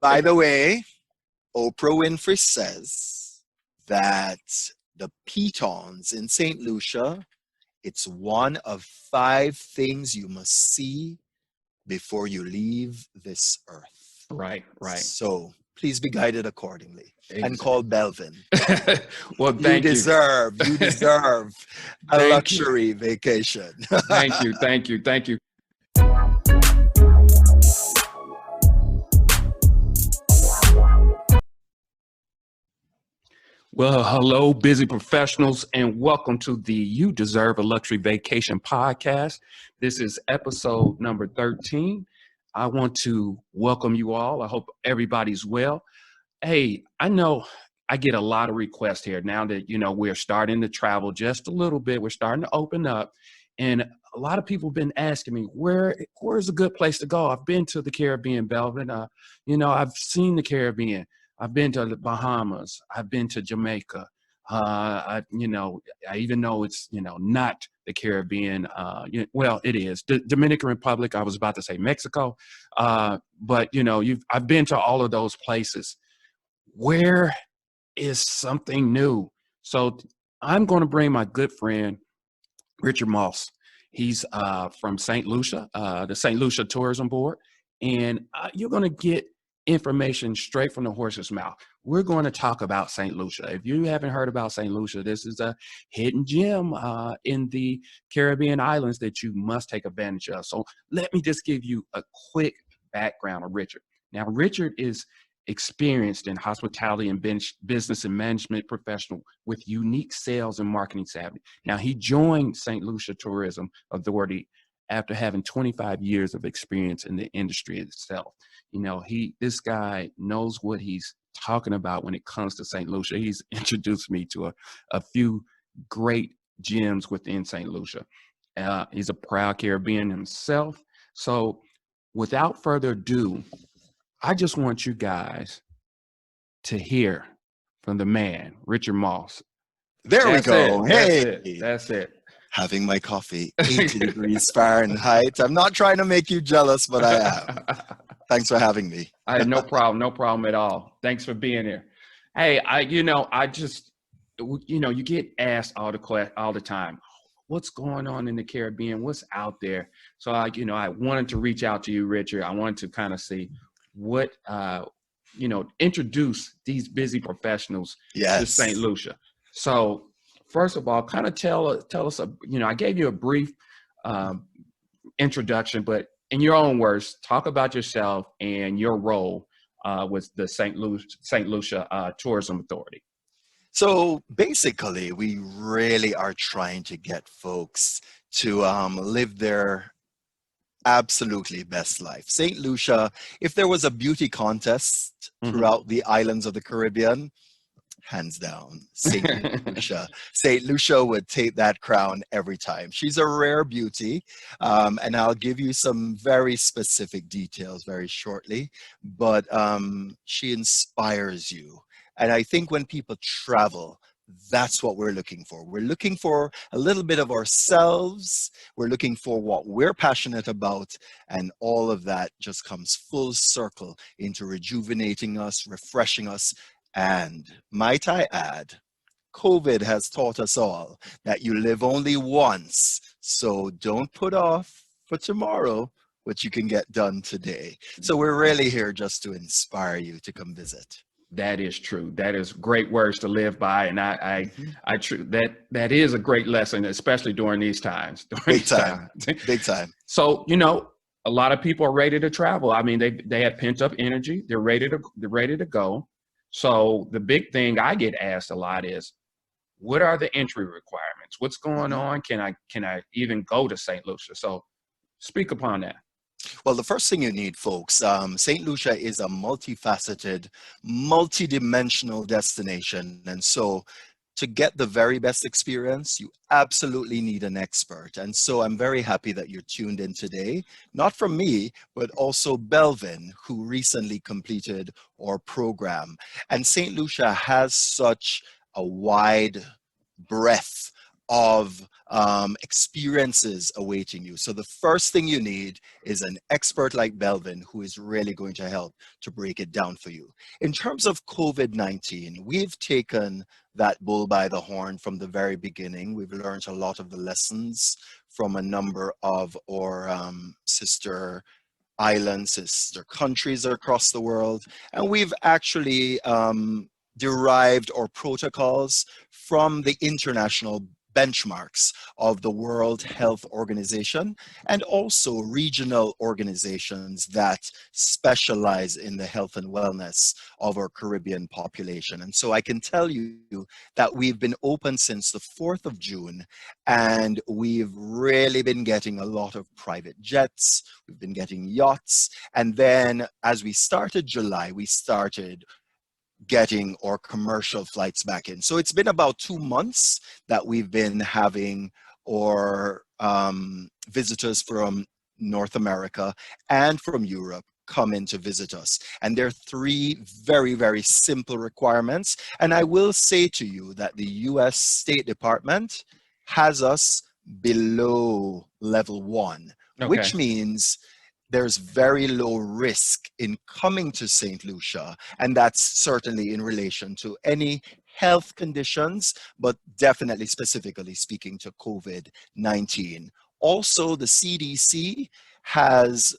By the way, Oprah Winfrey says that the pitons in St. Lucia, it's one of 5 things you must see before you leave this earth. Right, right. So please be guided accordingly and Exactly. call Belvin. Well, You thank you. deserve a Thank you. luxury vacation. Thank you, thank you, thank you. Well, hello, busy professionals, and welcome to the You Deserve a Luxury Vacation podcast. This is episode number 13. I want to welcome you all. I hope everybody's well. Hey, I know I get a lot of requests here now that, we're starting to travel just a little bit. We're starting to open up. And a lot of people have been asking me, where's a good place to go? I've been to the Caribbean, Belvin. I've seen the Caribbean. I've been to the Bahamas. I've been to Jamaica. I even know it's, not the Caribbean. Well, it is. The Dominican Republic, I was about to say Mexico. But, I've been to all of those places. Where is something new? So I'm going to bring my good friend, Richard Moss. He's from Saint Lucia, the Saint Lucia Tourism Board. And you're going to get information straight from the horse's mouth. We're going to talk about Saint Lucia. If you haven't heard about Saint Lucia, this is a hidden gem in the Caribbean islands that you must take advantage of. So let me just give you a quick background of Richard. Now, Richard is experienced in hospitality and business and management professional with unique sales and marketing savvy. Now, he joined St. Lucia Tourism Authority after having 25 years of experience in the industry itself. This guy knows what he's talking about when it comes to St. Lucia. He's introduced me to a few great gems within St. Lucia. He's a proud Caribbean himself. So without further ado, I just want you guys to hear from the man, Richard Moss. There we go. Hey, that's it. Having my coffee, 80 degrees Fahrenheit. I'm not trying to make you jealous, but I am. Thanks for having me. I had no problem at all. Thanks for being here. Hey, you get asked all the time, what's going on in the Caribbean? What's out there? So I wanted to reach out to you, Richard. I wanted to kind of see what, introduce these busy professionals to St. Lucia. So first of all, kind of tell us, I gave you a brief introduction, but in your own words, talk about yourself and your role with the St. Lucia Tourism Authority. So basically, we really are trying to get folks to live their absolutely best life. St. Lucia, if there was a beauty contest throughout the islands of the Caribbean, hands down, Saint Lucia. Saint Lucia would take that crown every time. She's a rare beauty, and I'll give you some very specific details very shortly, but she inspires you. And I think when people travel, that's what we're looking for. We're looking for a little bit of ourselves. We're looking for what we're passionate about. And all of that just comes full circle into rejuvenating us, refreshing us. And might I add, COVID has taught us all that you live only once. So don't put off for tomorrow what you can get done today. So we're really here just to inspire you to come visit. That is true. That is great words to live by, and that is a great lesson, especially during these times. Big time. So a lot of people are ready to travel. I mean, they have pent up energy. They're ready to go. So the big thing I get asked a lot is, what are the entry requirements? What's going on? Can I even go to St. Lucia? So speak upon that. Well, the first thing you need, folks, St. Lucia is a multifaceted, multidimensional destination. And so to get the very best experience, you absolutely need an expert. And so I'm very happy that you're tuned in today, not from me, but also Belvin, who recently completed our program. And St. Lucia has such a wide breadth of experiences awaiting you. So the first thing you need is an expert like Belvin who is really going to help to break it down for you. In terms of COVID-19, we've taken that bull by the horn from the very beginning. We've learned a lot of the lessons from a number of our sister islands, sister countries across the world. And we've actually derived our protocols from the international benchmarks of the World Health Organization and also regional organizations that specialize in the health and wellness of our Caribbean population. And so I can tell you that we've been open since the 4th of June, and we've really been getting a lot of private jets, we've been getting yachts, and then as we started July, we started getting our commercial flights back in. So it's been about 2 months that we've been having our visitors from North America and from Europe come in to visit us. And there are three very, very simple requirements. And I will say to you that the US State Department has us below level 1, Okay. which means there's very low risk in coming to St. Lucia, and that's certainly in relation to any health conditions, but definitely specifically speaking to COVID-19. Also, the CDC has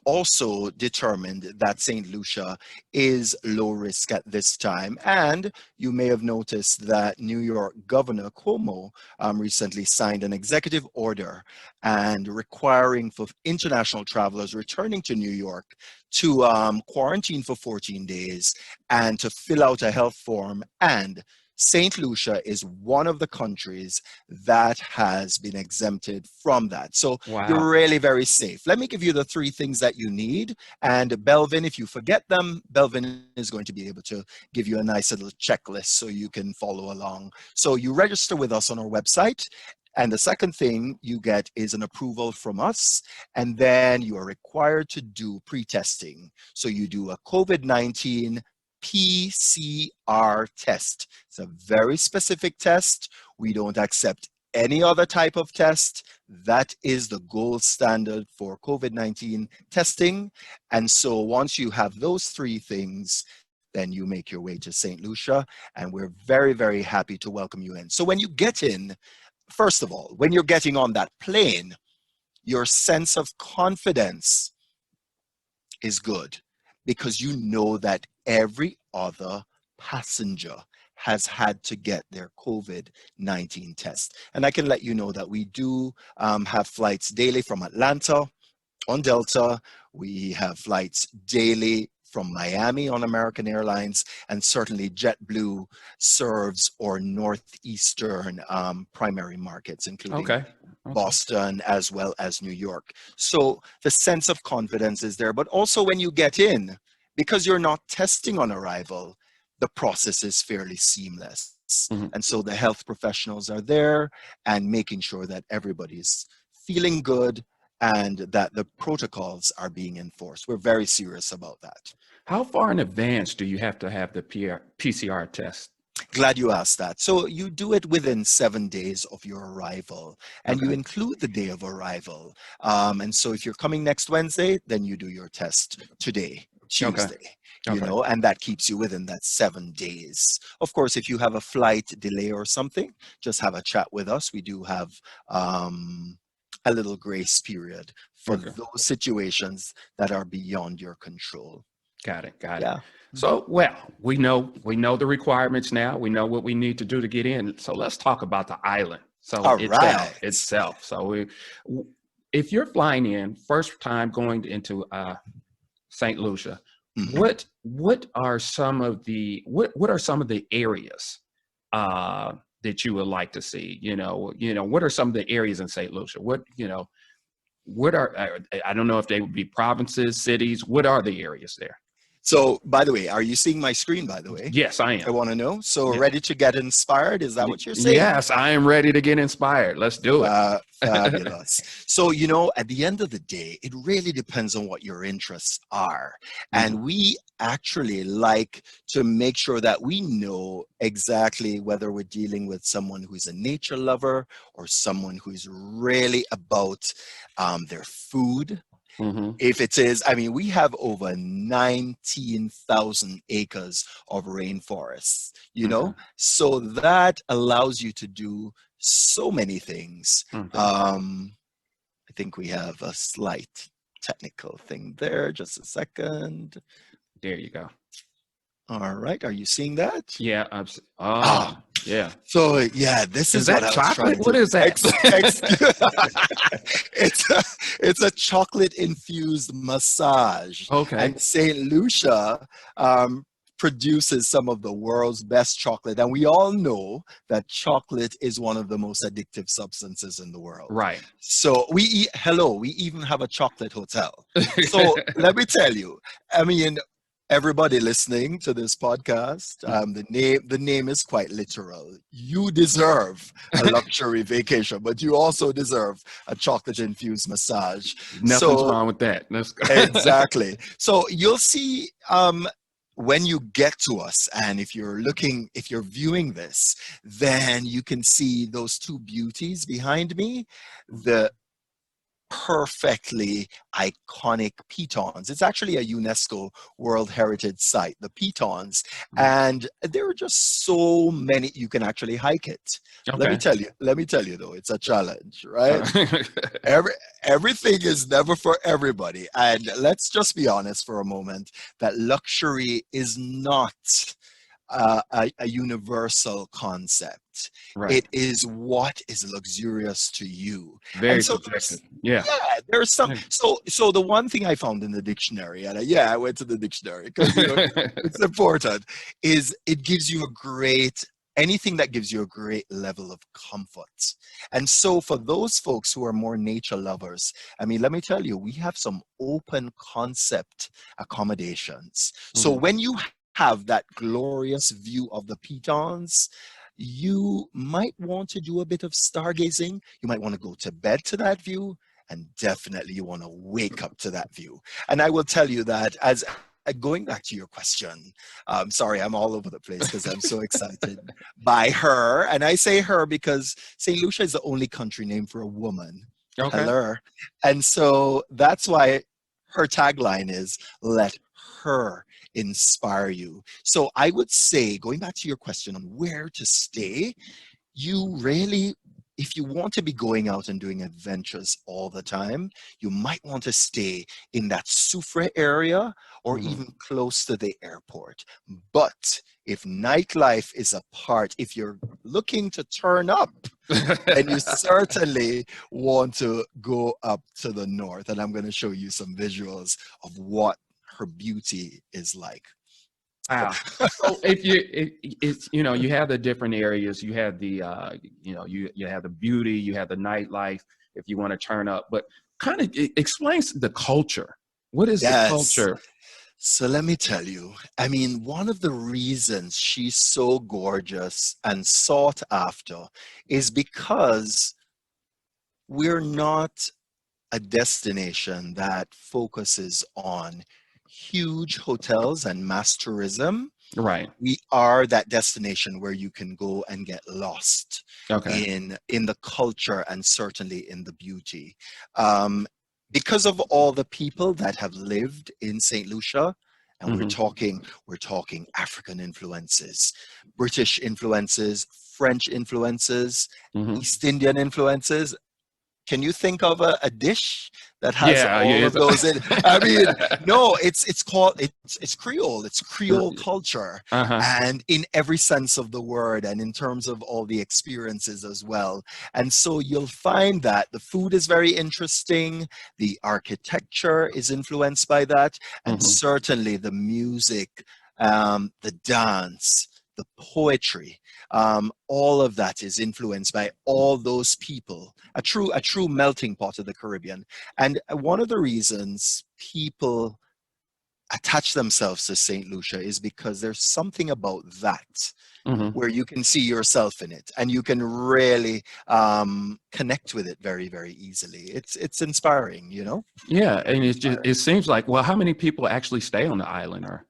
also determined that St. Lucia is low risk at this time. And you may have noticed that New York Governor Cuomo recently signed an executive order and requiring for international travelers returning to New York to quarantine for 14 days and to fill out a health form. And St. Lucia is one of the countries that has been exempted from that. So you're Wow. really very safe. Let me give you the three things that you need. And Belvin, if you forget them, Belvin is going to be able to give you a nice little checklist so you can follow along. So you register with us on our website. And the second thing you get is an approval from us. And then you are required to do pre-testing. So you do a COVID-19 PCR test. It's a very specific test. We don't accept any other type of test. That is the gold standard for COVID-19 testing. And so once you have those three things, then you make your way to St. Lucia, and we're very, very happy to welcome you in. So when you get in, first of all, when you're getting on that plane, your sense of confidence is good because you know that every other passenger has had to get their COVID-19 test. And I can let you know that we do have flights daily from Atlanta on Delta. We have flights daily from Miami on American Airlines, and certainly JetBlue serves our northeastern primary markets, including Okay. Okay. Boston as well as New York. So the sense of confidence is there, but also when you get in, because you're not testing on arrival, the process is fairly seamless. Mhm. And so the health professionals are there and making sure that everybody's feeling good and that the protocols are being enforced. We're very serious about that. How far in advance do you have to have the PCR test? Glad you asked that. So you do it within 7 days of your arrival, and you Okay. include the day of arrival. And so if you're coming next Wednesday, then you do your test today, Okay. Tuesday, Okay. and that keeps you within that 7 days. Of course, if you have a flight delay or something, just have a chat with us. We do have a little grace period for Okay. those situations that are beyond your control. Got it. Got it. Yeah. So, well, we know the requirements now. We know what we need to do to get in. So let's talk about the island. So All itself, right. itself. So if you're flying in first time going into St. Lucia, Mhm. what are some of the what are some of the areas that you would like to see? What are some of the areas in St. Lucia? What are I don't know if they would be provinces, cities. What are the areas there? So, by the way, are you seeing my screen, by the way? Yes, I I am. want to know. So, Yeah. ready to get inspired? Is that what you're saying? Yes, I am ready to get inspired. Let's do it. Fabulous. So, at the end of the day, it really depends on what your interests are. Mhm. And we actually like to make sure that we know exactly whether we're dealing with someone who's a nature lover or someone who's really about their food. Mhm. If it is, I mean, we have over 19,000 acres of rainforests, Okay. so that allows you to do so many things. Okay. I think we have a slight technical thing there. Just a second. There you go. All right. Are you seeing that? Yeah. Ah, Yeah. so yeah, this Is is what that I was chocolate? trying What to is that? it's a chocolate infused massage, Okay. and Saint Lucia produces some of the world's best chocolate, and we all know that chocolate is one of the most addictive substances in the world. Right. So we even have a chocolate hotel. So let me tell you, I mean, everybody listening to this podcast, the name is quite literal. You deserve a luxury vacation, but you also deserve a chocolate infused massage. Nothing's So wrong with that. Let's go. exactly. So you'll see when you get to us, and if you're viewing this, then you can see those two beauties behind me. The perfectly iconic pitons. It's actually a UNESCO World Heritage Site, the pitons, Mhm. and there are just so many. You can actually hike it. Let me Okay. tell you. Let me tell you though, it's a challenge, right? Uh, Every everything is never for everybody, and let's just be honest for a moment that luxury is not a universal concept. right. It is what is luxurious to you. And Very so subjective. Yeah. there's some, Yeah. so the one thing I found in the dictionary, and I went to the dictionary because, it's important, is it gives you a great, anything that gives you a great level of comfort. And so for those folks who are more nature lovers, I mean, let me tell you, we have some open concept accommodations. So Mhm. when you have that glorious view of the pitons, you might want to do a bit of stargazing. You might want to go to bed to that view, and definitely you want to wake up to that view. And I will tell you that as going back to your question, sorry, I'm all over the place because I'm so excited by her. And I say her because St. Lucia is the only country named for a woman. Okay. Hello. And so that's why her tagline is let her inspire you. So I would say, going back to your question on where to stay, you really, if you want to be going out and doing adventures all the time, you might want to stay in that Soufre area or Mhm. even close to the airport. But if nightlife is a part, if you're looking to turn up, then you certainly want to go up to the north. And I'm going to show you some visuals of what her beauty is like. Wow. So if it's you have the different areas, you have the you have the beauty, you have the nightlife if you want to turn up, but kind of explains the culture. What is the Yes. culture? So let me tell you, I mean, one of the reasons she's so gorgeous and sought after is because we're not a destination that focuses on huge hotels and mass tourism. Right. We are that destination where you can go and get lost Okay. in the culture and certainly in the beauty. Um, because of all the people that have lived in St. Lucia, and we're Hmm. talking we're talking African influences, British influences, French influences, Hmm. East Indian influences. Can you think of a dish that has Yeah. all Yeah. of those in? I mean, no, it's called it's Creole. It's Creole culture, Uh-huh. and in every sense of the word, and in terms of all the experiences as well. And so you'll find that the food is very interesting, the architecture is influenced by that, and Hmm. certainly the music, the dance, the poetry, all of that is influenced by all those people, a true melting pot of the Caribbean. And one of the reasons people attach themselves to St. Lucia is because there's something about that Hmm. where you can see yourself in it and you can really connect with it very, very easily. It's inspiring, you know? Yeah, and it's just Inspiring. it seems like, well, how many people actually stay on the island? Or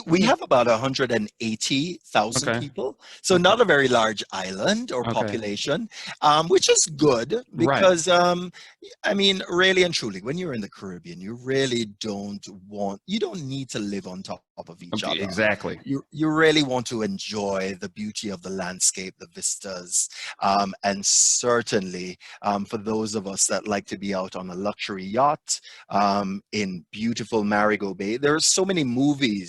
We have about 180,000 okay, people, so okay, not a very large island or okay, population, which is good right. because, I mean, really and truly, when you're in the Caribbean, you really you don't need to live on top of each other. Exactly. You really want to enjoy the beauty of the landscape, the vistas, and certainly for those of us that like to be out on a luxury yacht in beautiful Marigot Bay. There are so many movies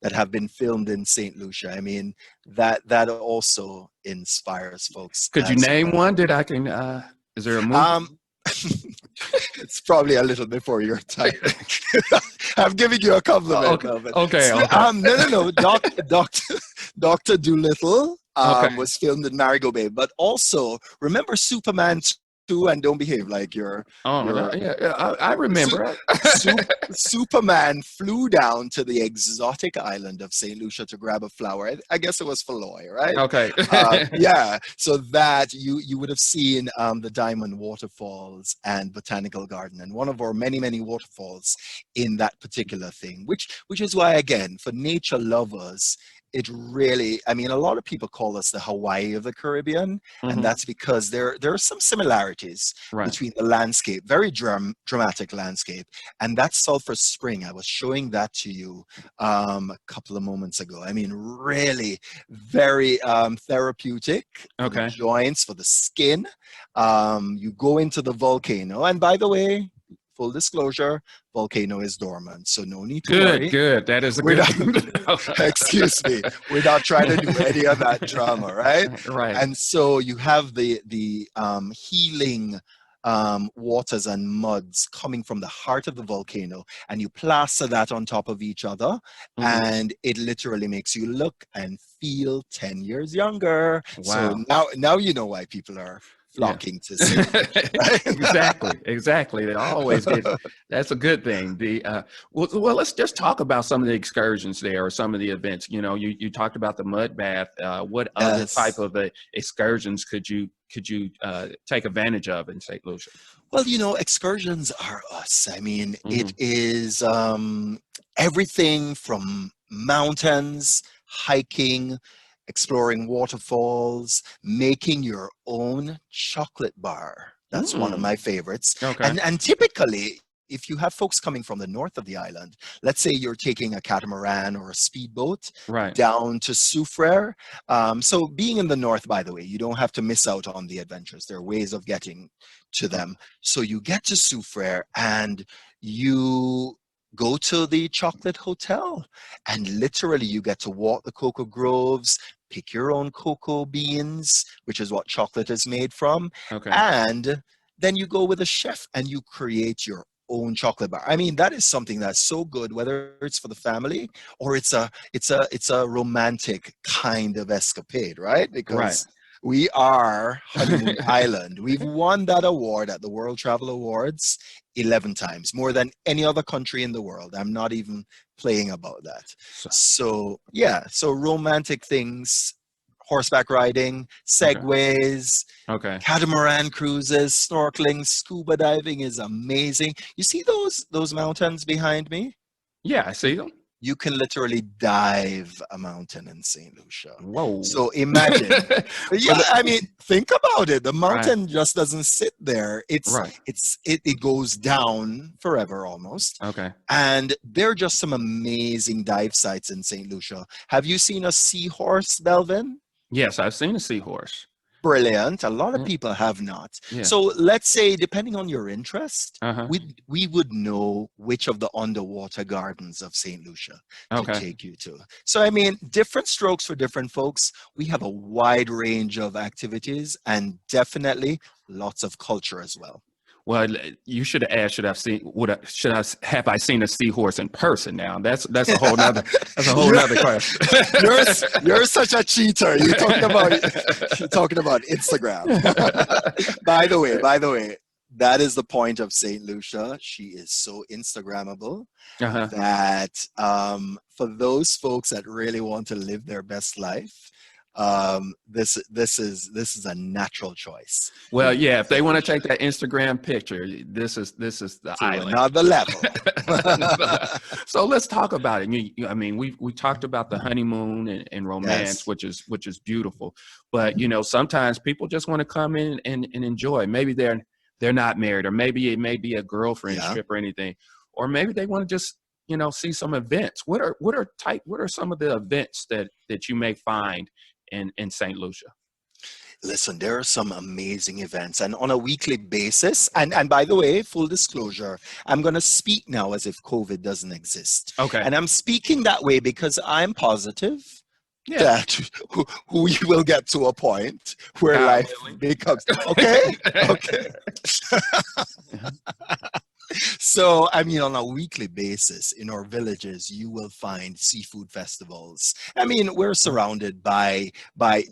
that have been filmed in St. Lucia. I mean, that also inspires folks Could you as name well. one that I can? Is there a movie? Um, it's probably a little before your time. I'm giving you a compliment, Okay, Melvin. okay, okay, No. Doctor Doolittle okay. was filmed in Marigot Bay, but also remember Superman 2 and Don't Behave Like Oh, you're yeah, yeah, I Su- remember. Superman flew down to the exotic island of St. Lucia to grab a flower. I guess it was Feloy, right? Okay. Yeah, so that you would have seen the Diamond Waterfalls and Botanical Garden, and one of our many waterfalls in that particular thing, which is why again for nature lovers. It really, I mean, a lot of people call us the Hawaii of the Caribbean, and Hmm. that's because there are some similarities Right. between the landscape, very dramatic landscape, and that Sulphur Spring. I was showing that to you a couple of moments ago. I mean, really very therapeutic for the Okay. joints, for the skin. You go into the volcano, and by the way, full disclosure, volcano is dormant, so no need to Good, worry. good. That is a We're good not, thing to know. excuse me, we're not trying to do any of that drama, right? Right. And so you have the healing waters and muds coming from the heart of the volcano, and you plaster that on top of each other, Hmm. and it literally makes you look and feel 10 years younger. So Wow. now you know why people are Yeah. flocking to St. Lucia, right? Exactly, exactly. They always get. That's a good thing. Well, let's just talk about some of the excursions there, or some of the events. You know, you talked about the mud bath. What other type Yes. of excursions could you take advantage of in St. Lucia? Well, you know, excursions are us. I mean, Hmm. it is everything from mountains, hiking, exploring waterfalls, making your own chocolate bar. That's one of Mm. my favorites. Okay. And typically, if you have folks coming from the north of the island, let's say you're taking a catamaran or a speedboat Right. down to Soufriere. So being in the north, by the way, you don't have to miss out on the adventures. There are ways of getting to Uh, them. So you get to Soufriere and you go to the chocolate hotel, and literally you get to walk the cocoa groves, pick your own cocoa beans, which is what chocolate is made from, Okay. and then you go with a chef and you create your own chocolate bar. I mean, that is something that's so good, whether it's for the family or it's a romantic kind of escapade, right? Right. Because we are Honeymoon Island. We've won that award at the World Travel Awards 11 times, more than any other country in the world. I'm not even playing about that. So, So, yeah, so romantic things, horseback riding, okay. segways, Okay. catamaran cruises, snorkeling, scuba diving is amazing. You see those mountains behind me? Yeah, I see them. You can literally dive a mountain in St. Lucia. Whoa. So imagine. Yeah, Well, I mean, think about it. The right. mountain just doesn't sit there. Right. It goes down forever almost. Okay. And there are just some amazing dive sites in St. Lucia. Have you seen a seahorse, Belvin? Yes, I've seen a seahorse. Brilliant. A lot of Yeah. people have not. Yeah. So let's say, depending on your interest, Uh-huh. we would know which of the underwater gardens of St. Lucia to Okay. take you to. So I mean, different strokes for different folks. We have a wide range of activities and definitely lots of culture as well. Well, you should have asked, have I seen a seahorse in person now? That's a whole nother you're, question. you're you're such a cheater. You're talking about Instagram. By the way, that is the point of Saint Lucia. She is so Instagrammable Uh-huh. that for those folks that really want to live their best life, this is a natural choice Well, here yeah, in if they Saint want to Lucia take that Instagram picture, this is the to island. another level. So let's talk about it. I mean, we talked about the honeymoon and romance, Yes. which is beautiful. But sometimes people just want to come in and enjoy. Maybe they're not married, or maybe it may be a girlfriend Yeah. trip or anything, or maybe they want to just see some events. What are some of the events that you may find in Saint Lucia? Listen, there are some amazing events, and on a weekly basis. And by the way, full disclosure, I'm going to speak now as if COVID doesn't exist, Okay. and I'm speaking that way because I'm positive Yeah. that we will get to a point where God life willing. becomes okay. Okay. So, I mean, on a weekly basis in our villages, you will find seafood festivals. I mean, we're surrounded by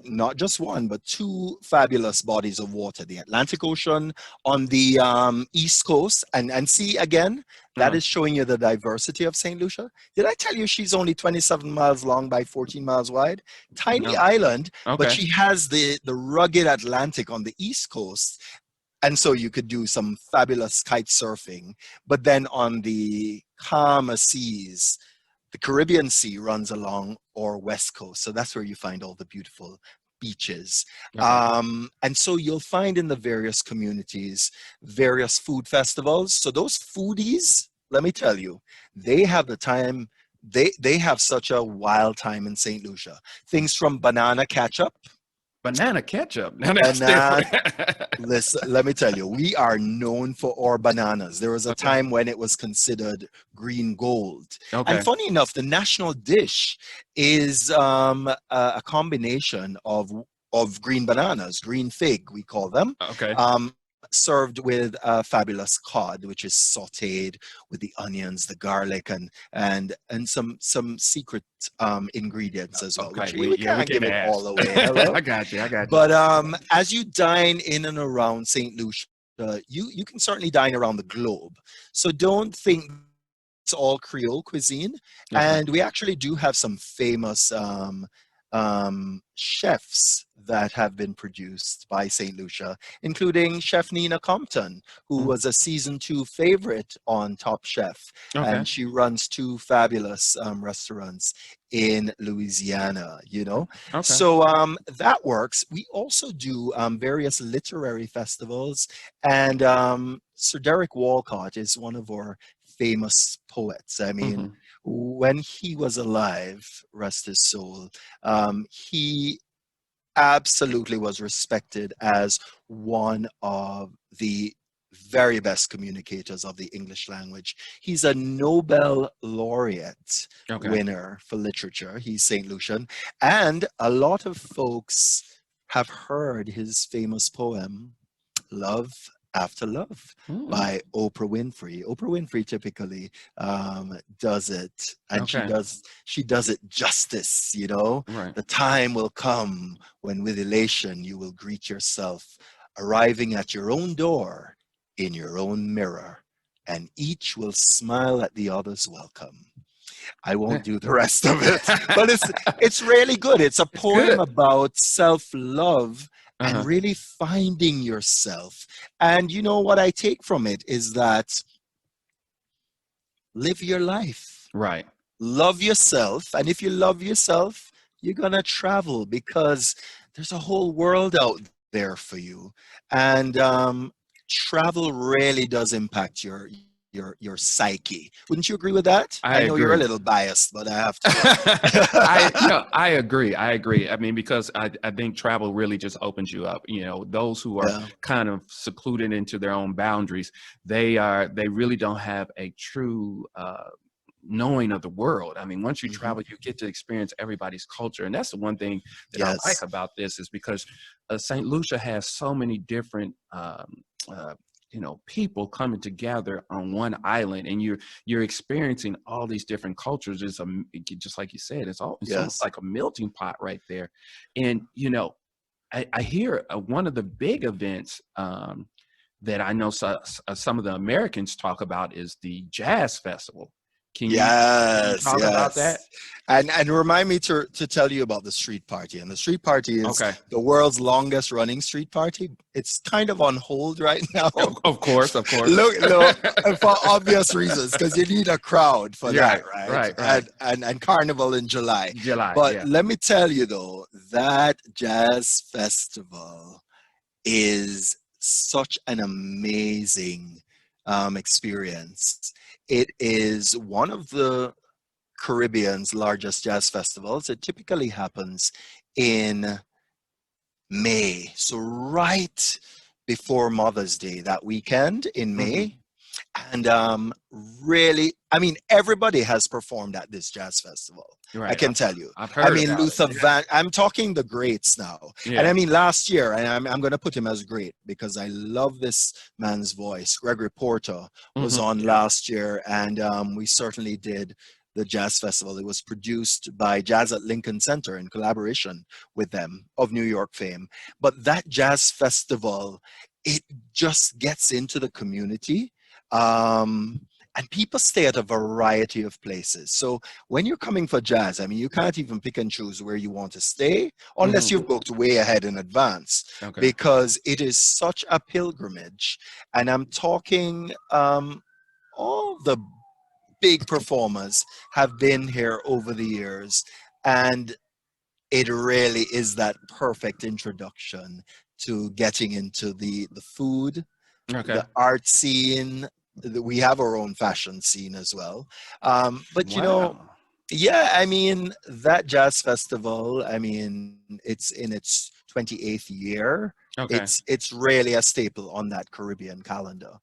not just one, but two fabulous bodies of water: the Atlantic Ocean on the east coast, and see again. That Uh, is showing you the diversity of St. Lucia. Did I tell you she's only 27 miles long by 14 miles wide? Tiny no. island, but Okay. she has the rugged Atlantic on the east coast, and so you could do some fabulous kite surfing. But then on the calmer seas, the Caribbean Sea runs along our west coast, so that's where you find all the beautiful beaches. Okay. And so you'll find in the various communities various food festivals. So those foodies, let me tell you, they have the time. They have such a wild time in St. Lucia. Things from banana ketchup. Banana ketchup. Now that's Banana different. Listen, let me tell you, we are known for our bananas. There was a Okay. time when it was considered green gold. And Okay. funny enough, the national dish is a combination of green bananas, green fig, we call them, Okay. served with fabulous cod, which is sautéed with the onions, the garlic, and some secret ingredients as well, which Okay. we We can't can give it ask. all away. Hello. I got you. I got you. But as you dine in and around St. Lucia, you can certainly dine around the globe. So don't think it's all Creole cuisine. Okay. And we actually do have some famous chefs that have been produced by St. Lucia, including Chef Nina Compton, who Mm. was a season 2 favorite on Top Chef. Okay. And she runs two fabulous restaurants in Louisiana. Okay. So that works. We also do various literary festivals. And Sir Derek Walcott is one of our famous poets. I mean, Hmm. when he was alive, rest his soul, he absolutely was respected as one of the very best communicators of the English language. He's a Nobel laureate Okay. winner for literature. He's St. Lucian. And a lot of folks have heard his famous poem, Love After Love, Mm. by Oprah Winfrey. Oprah Winfrey typically does it, and she Okay. does she does it justice. Right. The time will come when with elation you will greet yourself, arriving at your own door in your own mirror, and each will smile at the other's welcome. I won't do the rest of it, but it's really good. It's a It's good. poem about self-love and Uh-huh. really finding yourself. And you know what I take from it is that live your life, Right. love yourself, and if you love yourself, you're gonna travel because there's a whole world out there for you. And travel really does impact your psyche. Wouldn't you agree with that? I I know you're a agree. little biased, but I have to. I no, I agree. I agree. I mean, because I think travel really just opens you up. Those who are Yeah. kind of secluded into their own boundaries, they really don't have a true knowing of the world. I mean, once you Hmm. travel, you get to experience everybody's culture, and that's the one thing that I like Yes. about this is because St. Lucia has so many different. Uh, people coming together on one island, and you're experiencing all these different cultures. Just like you said, it's almost Yes. like a melting pot right there. And I hear one of the big events that I know some of the Americans talk about is the Jazz Festival. Can you Yes, talk about that? yes. And remind me to tell you about the street party. And the street party is Okay. the world's longest running street party. It's kind of on hold right now. Of course, of course. Look, for obvious reasons, because you need a crowd for Yeah, that, right? right. And Carnival in July. July, But yeah. let me tell you though, that jazz festival is such an amazing experience. It is one of the Caribbean's largest jazz festivals. It typically happens in May. So right before Mother's Day, that weekend in Hmm. May. And really, I mean, everybody has performed at this jazz festival. I Right. can tell you. I've I heard mean, about it. Luther Van, I'm talking the greats now. And Yeah. I mean, last year, and I'm going to put him as great because I love this man's voice. Gregory Porter was on Yeah. last year, and we certainly did the jazz festival. It was produced by Jazz at Lincoln Center in collaboration with them of New York fame. But that jazz festival, it just gets into the community. Um, and people stay at a variety of places. So when you're coming for jazz, I mean, you can't even pick and choose where you want to stay unless Hmm. you've booked way ahead in advance, Okay. because it is such a pilgrimage. And I'm talking all the big performers have been here over the years. And it really is that perfect introduction to getting into the food, Okay. the art scene. We have our own fashion scene as well. But you know, Wow. yeah, I mean, that jazz festival, I mean, it's in its 28th year. Okay. It's really a staple on that Caribbean calendar.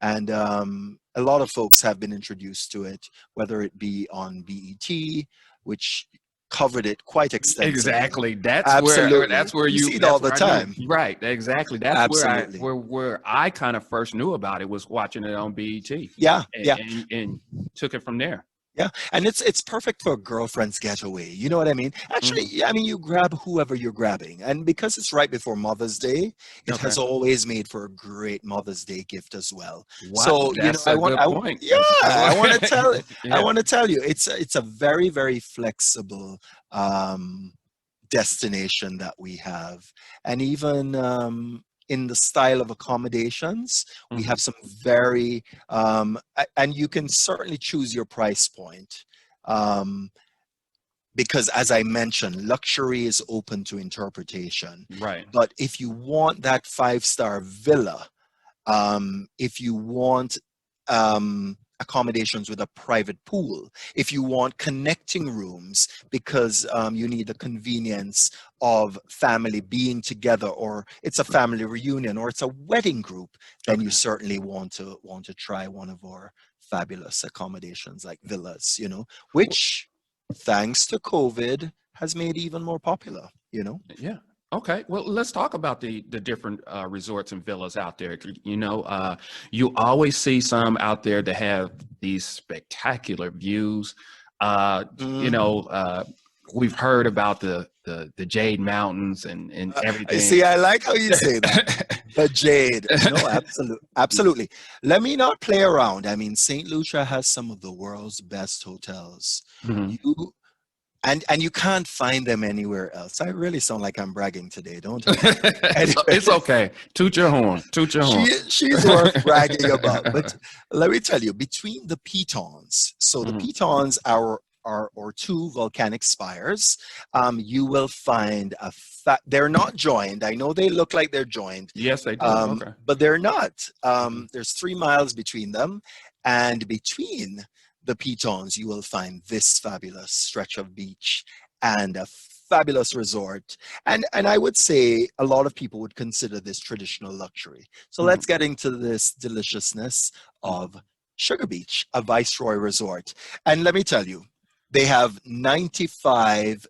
And a lot of folks have been introduced to it, whether it be on BET, which covered it quite extensively. Exactly. Absolutely. That's where You see you it all that's the where I knew. time. Right. Exactly. That's Absolutely. where I kind of first knew about it was watching it on BET Yeah, yeah. and took it from there. Yeah, and it's perfect for a girlfriend's getaway. You know what I mean? Actually, Hmm. yeah, I mean, you grab whoever you're grabbing, and because it's right before Mother's Day, it Okay. has always made for a great Mother's Day gift as well. Wow, So, you know, that's a good point. yeah, That's a good I want to tell, point. I Yeah. want to tell you, it's a very, very flexible um, destination that we have, and even in the style of accommodations, we Hmm. have some very and you can certainly choose your price point, um, because as I mentioned, luxury is open to interpretation. Right. But if you want that five-star villa, if you want accommodations with a private pool, if you want connecting rooms because you need the convenience of family being together, or it's a family reunion, or it's a wedding group, then you Okay. certainly want to try one of our fabulous accommodations like villas, you know, which thanks to COVID has made even more popular, you know. Yeah. Okay. Well, let's talk about the different resorts and villas out there. You know, you always see some out there that have these spectacular views. You Mm. know, we've heard about the Jade Mountains and everything. See, I like how you say that. The Jade. No, absolutely. Let me not play around. I mean, St. Lucia has some of the world's best hotels. Mhm. You and you can't find them anywhere else. I really sound like I'm bragging today, don't I? It's Anyway, okay. Toot your horn. Toot your horn. she's worth bragging about. But let me tell you, between the pitons, so the Mhm. pitons are or two volcanic spires, you will find they're not joined. I know they look like they're joined, Yes, they do. Okay. but they're not. Mhm. There's 3 miles between them, and between the pitons, you will find this fabulous stretch of beach and a fabulous resort. And I would say a lot of people would consider this traditional luxury. So Mhm. let's get into this deliciousness Mhm. of Sugar Beach, a Viceroy resort. And let me tell you, they have 95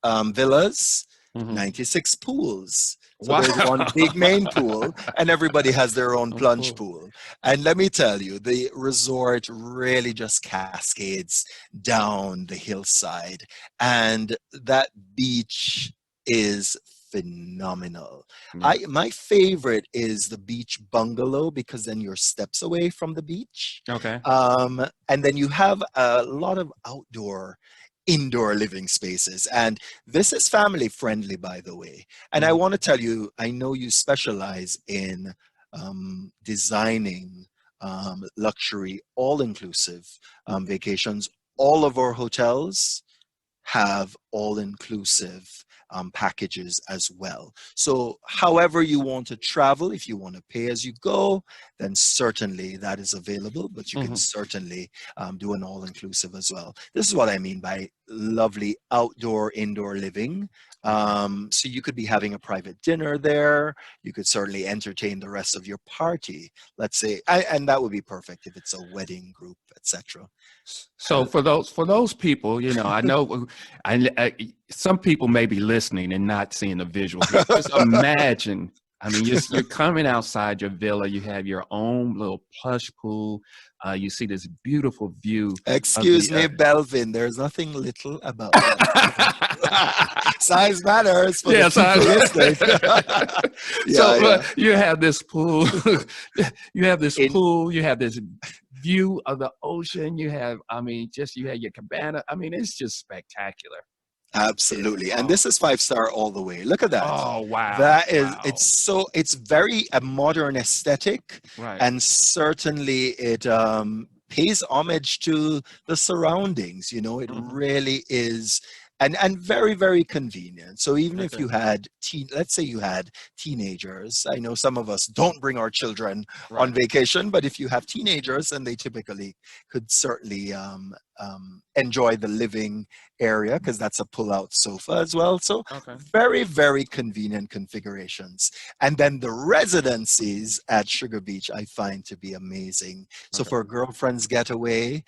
villas, Mhm. 96 pools. So Wow. there's one big main pool, and everybody has their own Oh, plunge cool. pool. And let me tell you, the resort really just cascades down the hillside. And that beach is phenomenal. Yeah. My favorite is the beach bungalow because then you're steps away from the beach. Okay. And then you have a lot of outdoor, indoor living spaces. And this is family friendly, by the way. And I Mhm. want to tell you, I know you specialize in designing luxury, all inclusive vacations. All of our hotels have all-inclusive packages as well. So however you want to travel, if you want to pay as you go, then certainly that is available, but you can Mhm. certainly do an all-inclusive as well. This is what I mean by lovely outdoor, indoor living. So you could be having a private dinner there. You could certainly entertain the rest of your party, let's say, and that would be perfect if it's a wedding group, etc. So for those people, you know, I know some people may be listening and not seeing the visual here. Just imagine. I mean, you're coming outside your villa. You have your own little plush pool. You see this beautiful view of Excuse the. me, Belvin. There's nothing little about that. Size matters for the Yes, people listening. so Yeah, yeah. you have this pool. You have this In pool. You have this view of the ocean. You have, I mean, just you have your cabana. I mean, it's just spectacular. It, Absolutely. And oh, this is 5-star all the way. Look at that. oh, wow, That is, wow, it's very a modern aesthetic, right. and certainly it pays homage to the surroundings. You know, it Hmm. really is, and very, very convenient. So even if Okay, you had let's say you had teenagers, I know some of us don't bring our children on right. vacation, but if you have teenagers, and they typically could certainly enjoy the living area because that's a pull-out sofa as well. So Okay, very, very convenient configurations. And then the residencies at Sugar Beach I find to be amazing. So okay. for a girlfriend's getaway,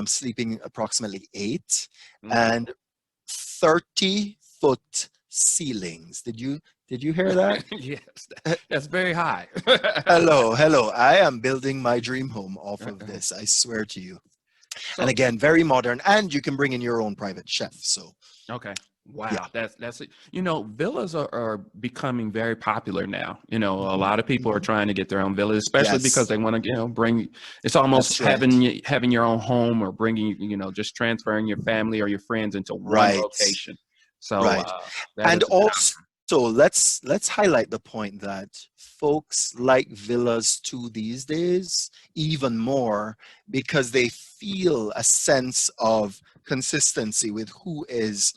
sleeping approximately 8 Hmm. and 30-foot ceilings. Did you hear that? Yes, that's very high. Hello, hello. I am building my dream home off of Uh-uh. this. I swear to you. And So, again, very modern, and you can bring in your own private chef. So okay. yeah, Wow, that's it. You know, villas are becoming very popular now. You know, a lot of people are mhm. trying to get their own villas, especially because Yes, they want to, you know, bring. It's almost that's right. having your own home or bringing, you know, just transferring your family or your friends into one Right, location. So right. that And is a good also let's highlight the point that folks like villas too these days even more because they feel a sense of consistency with who is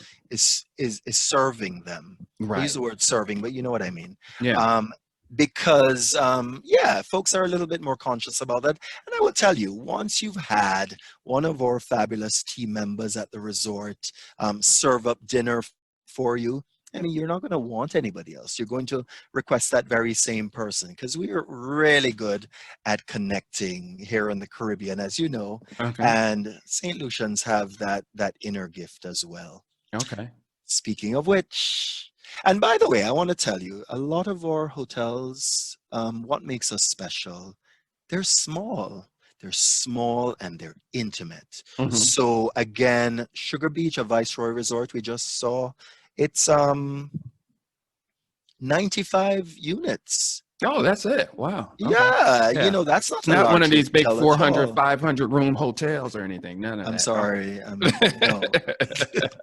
serving them. option. I use Right. the word serving, but you know what I mean. Yeah. Um, because yeah, folks are a little bit more conscious about that. And I will tell you, once you've had one of our fabulous team members at the resort serve up dinner for you, I mean, you're not going to want anybody else. You're going to request that very same person because we are really good at connecting here in the Caribbean, as you know, Okay. and St. Lucians have that inner gift as well. Okay. Speaking of which, and by the way, I want to tell you, a lot of our hotels, what makes us special, they're small. They're small and they're intimate. Hmm. So again, Sugar Beach, a Viceroy Resort we just saw, it's 95 units. Oh, that's it. Wow. Okay. Yeah, Yeah. that's It's not a not one large of these big hotel at 400, all. 500 room hotels or anything. None of I'm that. sorry. No. Okay.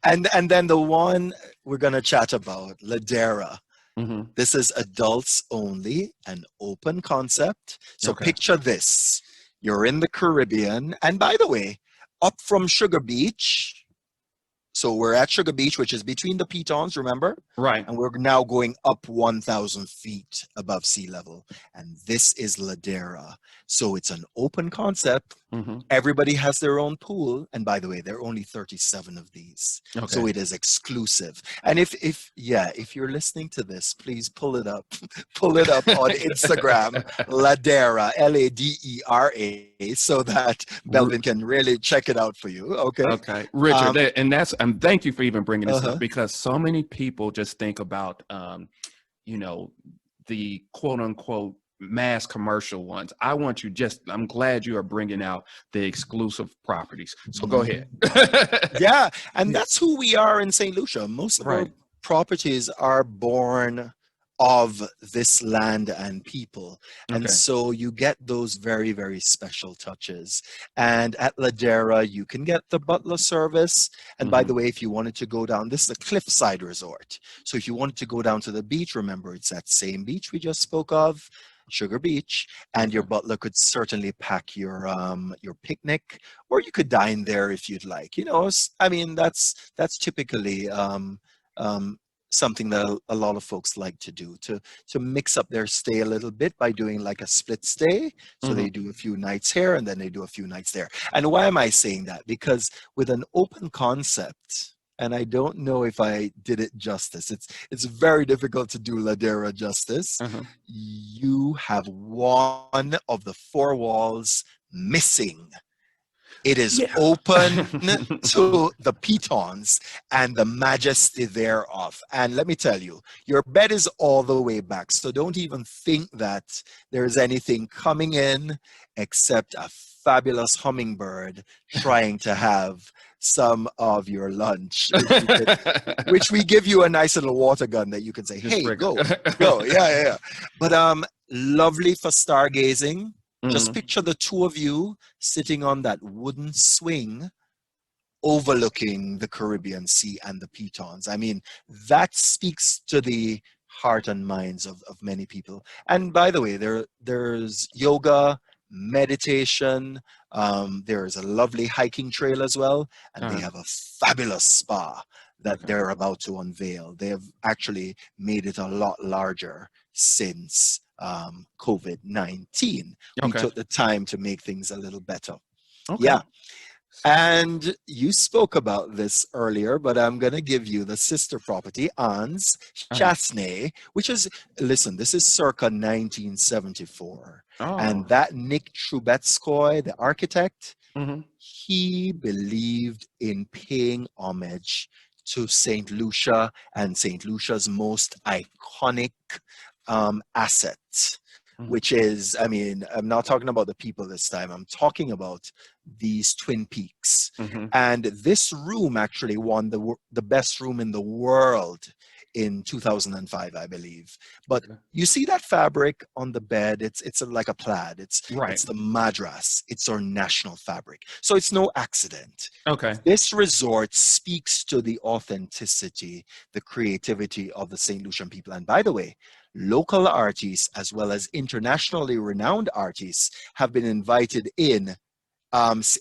And then the one we're gonna chat about, Ladera. Hmm. This is adults only, an open concept. So Okay. picture this. You're in the Caribbean. And by the way, up from Sugar Beach, so we're at Sugar Beach, which is between the Pitons, remember? Right. And we're now going up 1,000 feet above sea level. And this is Ladera. So it's an open concept. Hmm. Everybody has their own pool. And by the way, there are only 37 of these. So Okay. it is exclusive. And if you're listening to this, please pull it up. Pull it up on Instagram, Ladera, Ladera, so that R- Belvin can really check it out for you. Okay. Okay, Richard, Um, and that's thank you for even bringing this up uh-huh. because so many people just think about you know, the quote unquote mass commercial ones. I want you just. I'm glad you are bringing out the exclusive properties. So go ahead. Mhm. Yeah, and Yeah. that's who we are in St. Lucia. Most of our Right. properties are born of this land and people. And Okay. so you get those very, very special touches. And at Ladera, you can get the butler service. And by Mm-hmm. the way, if you wanted to go down, this is a cliffside resort. So if you wanted to go down to the beach, remember it's that same beach we just spoke of, Sugar Beach, and your Okay. butler could certainly pack your picnic, or you could dine there if you'd like. You know, I mean that's typically um, something that a lot of folks like to do, to mix up their stay a little bit by doing like a split stay. So Mm-hmm. they do a few nights here and then they do a few nights there. And why am I saying that? Because with an open concept, and I don't know if I did it justice. It's very difficult to do Ladera justice. Uh-huh. You have one of the four walls missing. It is Yeah. open to the pitons and the majesty thereof. And let me tell you, your bed is all the way back. So don't even think that there's anything coming in except a fabulous hummingbird trying to have some of your lunch, which we give you a nice little water gun that you can say, Just hey, break go, go. it. Yeah, yeah, yeah. But lovely for stargazing. Just Mm-hmm. picture the two of you sitting on that wooden swing overlooking the Caribbean Sea and the pitons. I mean, that speaks to the heart and minds of many people. And by the way, there's yoga, meditation, there's a lovely hiking trail as well, and they Uh-huh. have a fabulous spa that Okay. they're about to unveil. They have actually made it a lot larger since COVID-19. We Okay. took the time to make things a little better. Okay. Yeah. And you spoke about this earlier, but I'm going to give you the sister property, Anne's Uh-huh. Chasney, which is, listen, this is circa 1974. And Oh. that Nick Trubetskoy, the architect, Mm-hmm. he believed in paying homage to Saint Lucia and Saint Lucia's most iconic asset, Mm-hmm. which is, I mean, I'm not talking about the people this time, I'm talking about these Twin Peaks. Mm-hmm. And this room actually won the best room in the world in 2005, I believe. But Okay. you see that fabric on the bed, it's like a plaid. Right. It's the madras. It's our national fabric. So it's no accident. Okay. This resort speaks to the authenticity, the creativity of the St. Lucian people. And by the way, local artists as well as internationally renowned artists have been invited in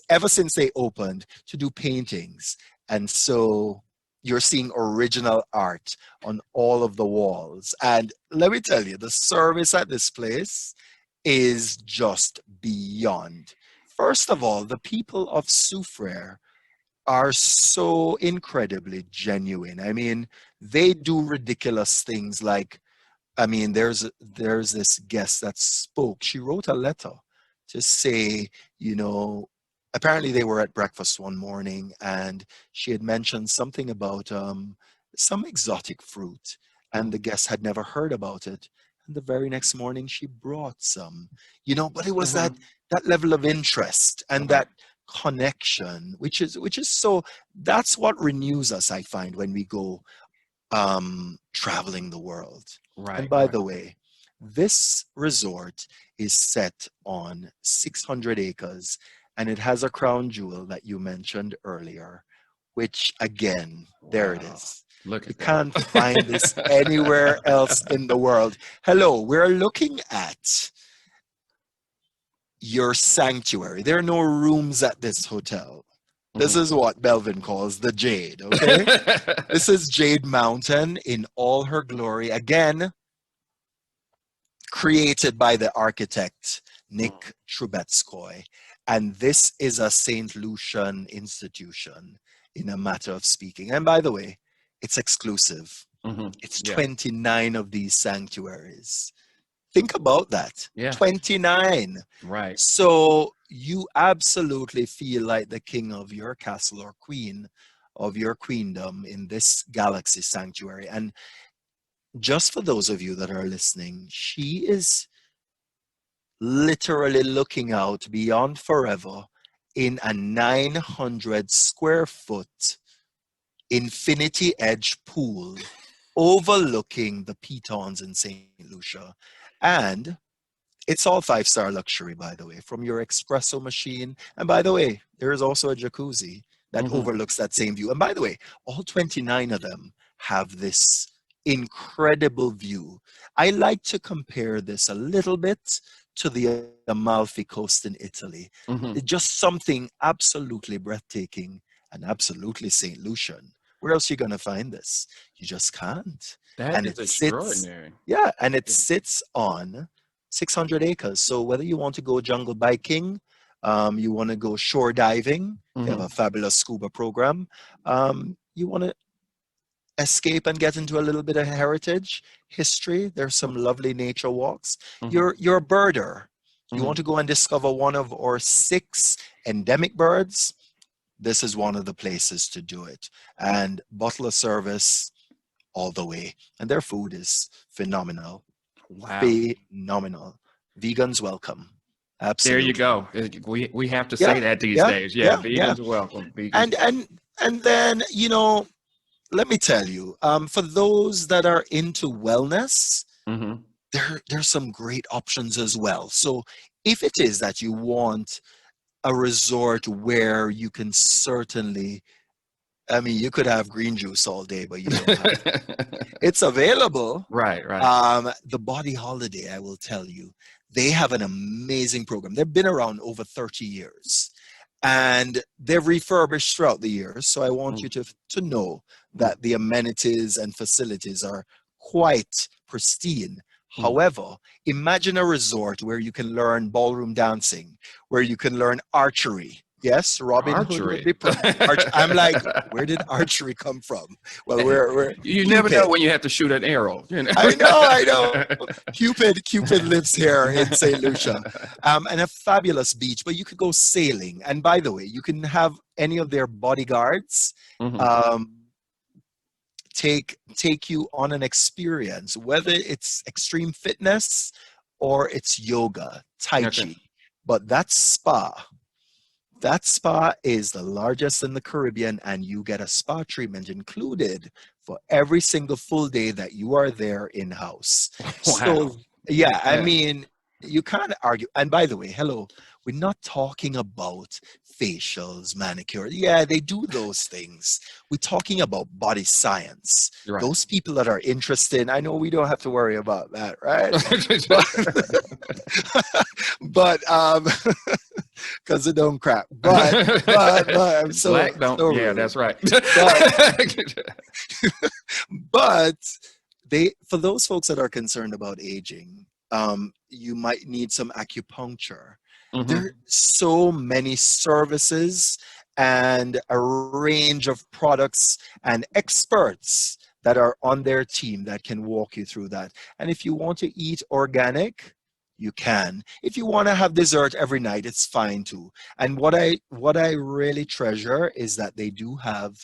ever since they opened to do paintings. And so you're seeing original art on all of the walls. And let me tell you, the service at this place is just beyond. First of all, the people of Soufriere are so incredibly genuine. I mean, they do ridiculous things like, I mean, there's this guest that spoke. She wrote a letter to say, you know, apparently they were at breakfast one morning and she had mentioned something about some exotic fruit, and Mm-hmm. the guest had never heard about it. And the very next morning she brought some, you know, but it was Mm-hmm. that level of interest and Right. that connection, which is so, that's what renews us, I find, when we go traveling the world. And Right. by Right. the way, this resort is set on 600 acres and it has a crown jewel that you mentioned earlier, which again, there it Wow. is. Look You at that. can't find this anywhere else in the world. Hello, we're looking at your sanctuary. There are no rooms at this hotel. This Mhm. is what Belvin calls the Jade, okay? This is Jade Mountain in all her glory. Again, created by the architect Mm. Nick Trubetskoy. And this is a St. Lucian institution in a matter of speaking. And by the way, it's exclusive. Mhm. It's Yeah. 29 of these sanctuaries. Think about that. Yeah. 29. Right. So you absolutely feel like the king of your castle or queen of your queendom in this galaxy sanctuary. And just for those of you that are listening, she is literally looking out beyond forever in a 900 square foot infinity edge pool overlooking the pitons in St. Lucia. And it's all five-star luxury, by the way, from your espresso machine. And by the way, there is also a jacuzzi that Hmm. overlooks that same view. And by the way, all 29 of them have this incredible view. I like to compare this a little bit to the Amalfi Coast in Italy. It's Hmm. just something absolutely breathtaking and absolutely St. Lucian. Where else are you going to find this? You just can't. That And is it sits, extraordinary. yeah, and it sits on 600 acres. So whether you want to go jungle biking, you want to go shore diving, they have Hmm. a fabulous scuba program. You want to escape and get into a little bit of heritage history. There's some lovely nature walks. Hmm. You're a birder. You Hmm. want to go and discover one of our 6 endemic birds. This is one of the places to do it. And bottle of service all the way. And their food is phenomenal. Wow. Phenomenal. Vegans welcome. There you Absolutely. go. We have to say Yeah, that these yeah, days. Yeah, yeah, yeah. vegans are welcome. Vegans And are welcome. and and then, let me tell you, for those that are into wellness, Hmm. there's some great options as well. So if it is that you want a resort where you can certainly, I mean, you could have green juice all day, but you don't have to. It's available. Right, right. The Body Holiday, I will tell you, they have an amazing program. They've been around over 30 years and they've refurbished throughout the years. So I want Mm, you to know mm, that the amenities and facilities are quite pristine. mm. However, imagine a resort where you can learn ballroom dancing, where you can learn archery. Yes, Robin Hood would Archery. be I'm like, where did archery come from? Well, Hey, we're you never know Cupid. when you have to shoot an arrow. You know? I know. Cupid lives here in St. Lucia, and a fabulous beach. But you could go sailing, and by the way, you can have any of their bodyguards Hmm. um, take you on an experience, whether it's extreme fitness or it's yoga, tai Okay. chi. But that spa is the largest in the Caribbean, and you get a spa treatment included for every single full day that you are there in house. Wow. So, yeah, I Yeah. mean, you can't argue. And by the way, hello, we're not talking about facials, manicure. Yeah, they do those things. We're talking about body science. You're Those people that are interested, I know we don't have to worry about that, right? But, right. but because it don't crack. But I'm Black don't. so Yeah, that's rude. right. But but they for those folks that are concerned about aging, you might need some acupuncture. There Hmm. are so many services and a range of products and experts that are on their team that can walk you through that. And if you want to eat organic, you can. If you want to have dessert every night, it's fine too. And what I really treasure is that they do have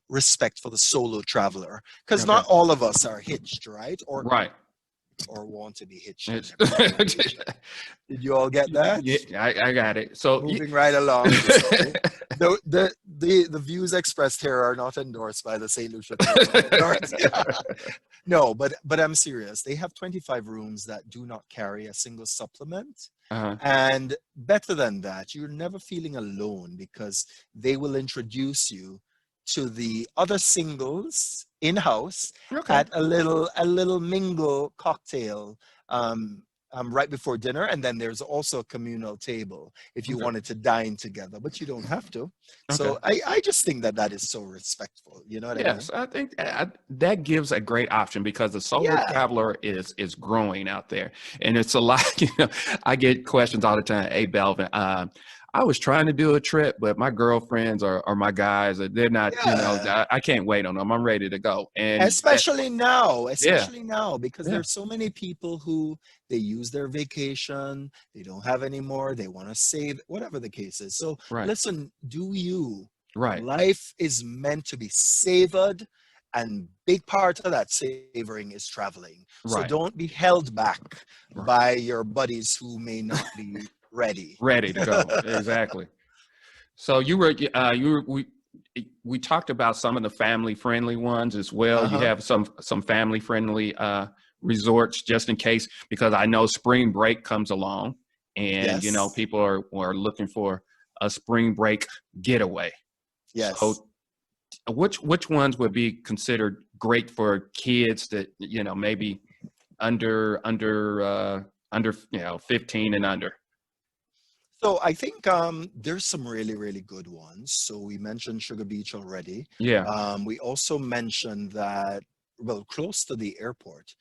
respect for the solo traveler, because Okay. not all of us are hitched, right? Right. Or want to be hitched in It's everything, right? Did you all get that? yeah, I got it. So Moving right along this way. The views expressed here are not endorsed by the Saint Lucia Travel Authority. No, but I'm serious. They have 25 rooms that do not carry a single supplement. uh-huh. And better than that, you're never feeling alone because they will introduce you to the other singles in-house Okay. at a little mingle cocktail right before dinner. And then there's also a communal table if you Okay. wanted to dine together, but you don't have to. Okay. So I just think that is so respectful. You know what I Yes, mean? I think that gives a great option because the solo Yeah. traveler is growing out there, and it's a lot. You know, I get questions all the time. Hey, Belvin, I was trying to do a trip, but my girlfriends or my guys, they're not. You know, Yeah. I can't wait on them. I'm ready to go. And that, Especially yeah, now, because yeah, there's so many people who they use their vacation, they don't have any more, they want to save, whatever the case is. So right, listen, do you? right, Life is meant to be savored, and big part of that savoring is traveling. So right, don't be held back right. by your buddies who may not be ready. Ready to go. Exactly. So you were we talked about some of the family friendly ones as well. You Uh-huh. have some family friendly resorts just in case, because I know spring break comes along, and Yes. people are looking for a spring break getaway. Yes. So which ones would be considered great for kids that maybe under 15 and under? So I think there's some really, really good ones. So we mentioned Sugar Beach already. Yeah. We also mentioned that, well, close to the airport,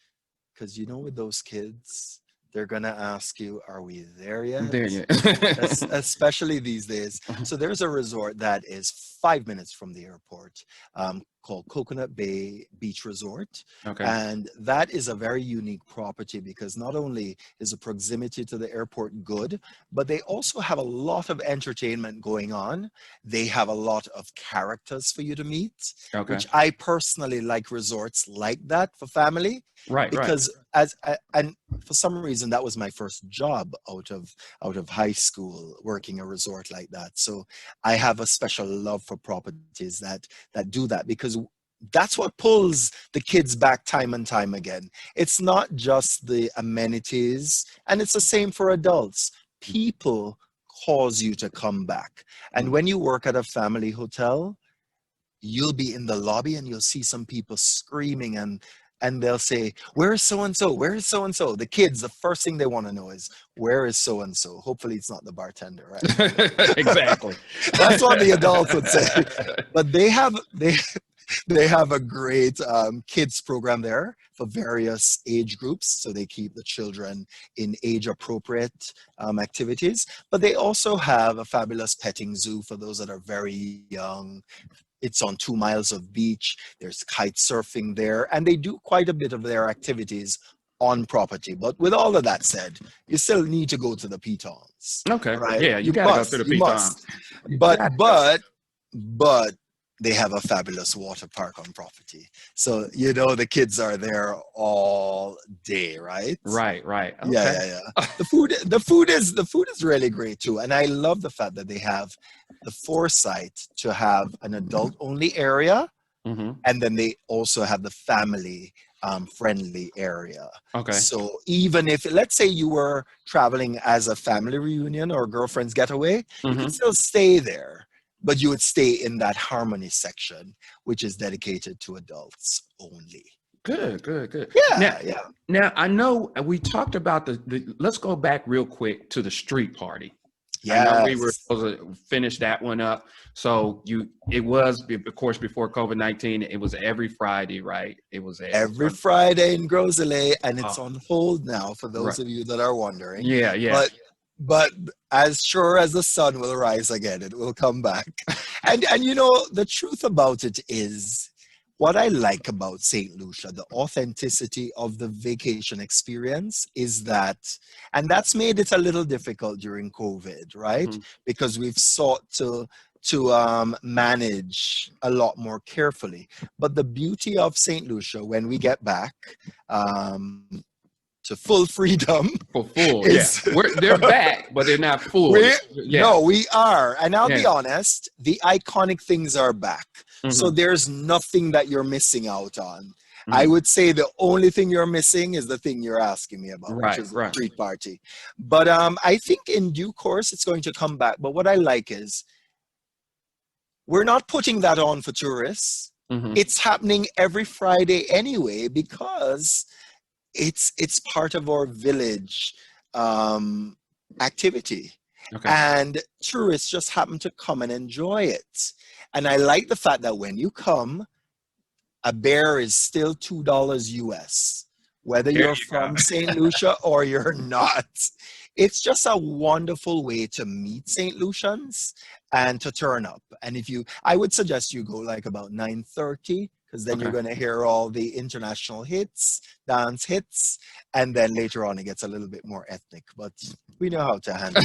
because with those kids, they're gonna ask you, "Are we there yet?" There you Especially these days. So there's a resort that is 5 minutes from the airport, called Coconut Bay Beach Resort. Okay. And that is a very unique property because not only is the proximity to the airport good, but they also have a lot of entertainment going on. They have a lot of characters for you to meet, Okay. which I personally like resorts like that for family, Right. Right. because and for some reason that was my first job out of high school, working a resort like that. So I have a special love for properties that do that, because that's what pulls the kids back time and time again. It's not just the amenities, and it's the same for adults. People cause you to come back. And when you work at a family hotel, you'll be in the lobby and you'll see some people screaming, and they'll say, "Where is so and so? Where is so and so?" The kids, the first thing they want to know is, "Where is so and so?" Hopefully it's not the bartender, right? Exactly. That's what the adults would say. But they have a great kids program there for various age groups, so they keep the children in age appropriate activities. But they also have a fabulous petting zoo for those that are very young. It's on 2 miles of beach. There's kite surfing there, and they do quite a bit of their activities on property. But with all of that said, you still need to go to the pitons, Okay. right? Yeah, you You got to go to must, the you Piton. must. You But got to go. but they have a fabulous water park on property, so the kids are there all day, right? Right. Right. Yeah, Okay. yeah, yeah. The food is really great too, and I love the fact that they have the foresight to have an adult only area, Mm-hmm. and then they also have the family friendly area. Okay. So even if, let's say, you were traveling as a family reunion or a girlfriend's getaway, you could Mm-hmm. still stay there, but you would stay in that harmony section, which is dedicated to adults only. Good. Good. Good. Now, Yeah, yeah. now I know we talked about the. Let's go back real quick to the street party. I know we were Yes. supposed to finish that one up. So it was, of course, before COVID-19. It was every Friday, right? It was Every on. Friday in Grosley, and it's Oh, on hold now for those right. of you that are wondering. Yeah. Yeah. But as sure as the sun will rise again, it will come back. And the truth about it is, what I like about St. Lucia, the authenticity of the vacation experience is that, and that's made it a little difficult during COVID, right? Mm-hmm. Because we've sought to manage a lot more carefully. But the beauty of St. Lucia when we get back um, to full freedom For full, yeah. is They're back, but they're not full. we Yeah. no, we are. And I'll be Yeah. honest, the iconic things are back. So Mm-hmm. there's nothing that you're missing out on. I Mm-hmm. would say the only thing you're missing is the thing you're asking me about, which Right. is the Right. street party. But I think in due course it's going to come back. But what I like is we're not putting that on for tourists. Mm-hmm. It's happening every Friday anyway, because it's part of our village um, activity, Okay. and tourists just happen to come and enjoy it. And I like the fact that when you come, a bear is still $2 US, whether There you're you go. from St. Lucia or you're not. It's just a wonderful way to meet St. Lucians and to turn up. And I would suggest you go like about 9:30, because then you're Okay. going to hear all the international hits, dance hits, and then later on it gets a little bit more ethnic. But we know how to handle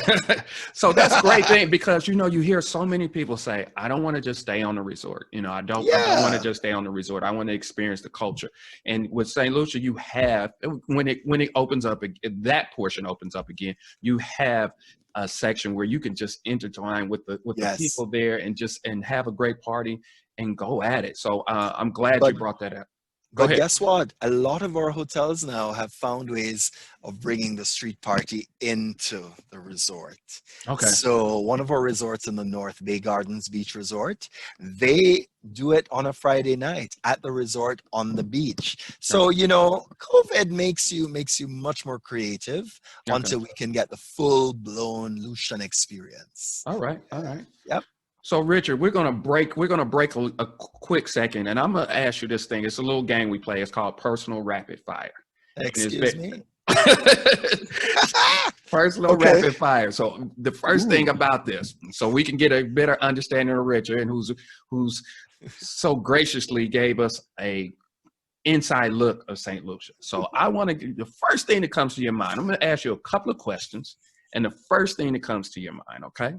So that's a great it. thing, because you hear so many people say, I don't want to just stay on the resort. I don't want to Yeah. just stay on the resort. I want to experience the culture. And with St. Lucia, you have, when it opens up, that portion opens up again, you have a section where you can just intertwine with the Yes. people there and have a great party and go at it. So I'm glad But you brought that up. Go But ahead. guess what? A lot of our hotels now have found ways of bringing the street party into the resort. Okay. So one of our resorts in the North, Bay Gardens Beach Resort, they do it on a Friday night at the resort on the beach. So, you know, COVID makes you much more creative Okay. until we can get the full-blown Lucian experience. All right. All right. Yep. So Richard, we're gonna break a quick second, and I'm gonna ask you this thing. It's a little game we play. It's called Personal Rapid Fire. Excuse me. Personal Okay. Rapid Fire. So the first thing about this, so we can get a better understanding of Richard, and who's so graciously gave us a inside look of St. Lucia. So I want to, the first thing that comes to your mind, I'm going to ask you a couple of questions, and the first thing that comes to your mind, okay?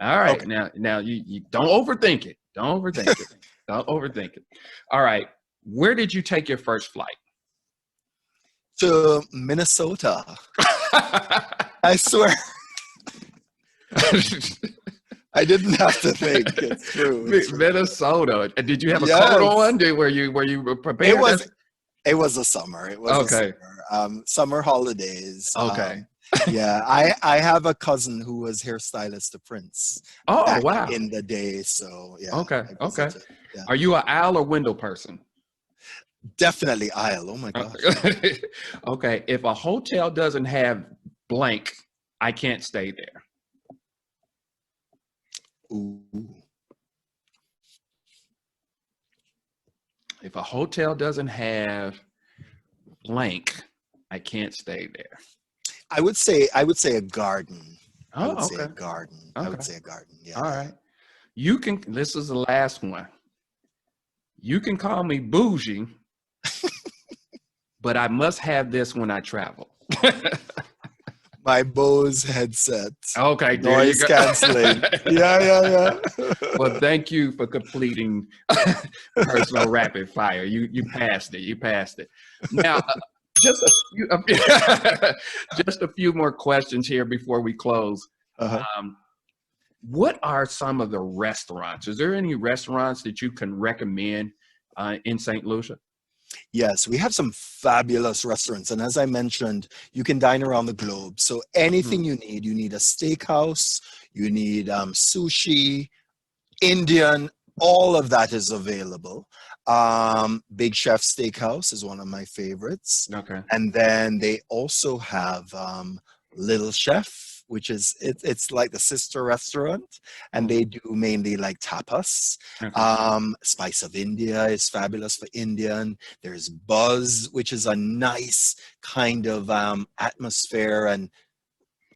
All right. Okay. Now you don't overthink it. Don't overthink it. Don't overthink it. All right. Where did you take your first flight? To Minnesota. I swear. I didn't have to think. It's true. Minnesota. Did you have a coat on? Were you prepared? It was a summer. It was a summer. Summer holidays. Okay. Yeah, I have a cousin who was hairstylist to Prince. Oh, wow. In the day, so yeah. Okay. Okay. Yeah. Are you an aisle or window person? Definitely aisle. Oh my gosh. Okay. If a hotel doesn't have blank, I can't stay there. Ooh. If a hotel doesn't have blank, I can't stay there. I would say a garden. Oh, I would say okay. a garden. Okay. I would say a garden. Yeah. All right. You can. This is the last one. You can call me bougie, but I must have this when I travel. My Bose headset. Okay, noise canceling. Yeah. Well, thank you for completing Personal Rapid Fire. You passed it. You passed it. Now, just a few more questions here before we close. What are some of the restaurants? Is there any restaurants that you can recommend in St. Lucia? Yes, we have some fabulous restaurants. And as I mentioned, you can dine around the globe. So anything you need a steakhouse, you need sushi, Indian, all of that is available. Big Chef Steakhouse is one of my favorites. Okay. And then they also have Little Chef, which is it's like the sister restaurant, and they do mainly like tapas. Okay. Spice of India is fabulous for Indian. There's Buzz, which is a nice kind of atmosphere, and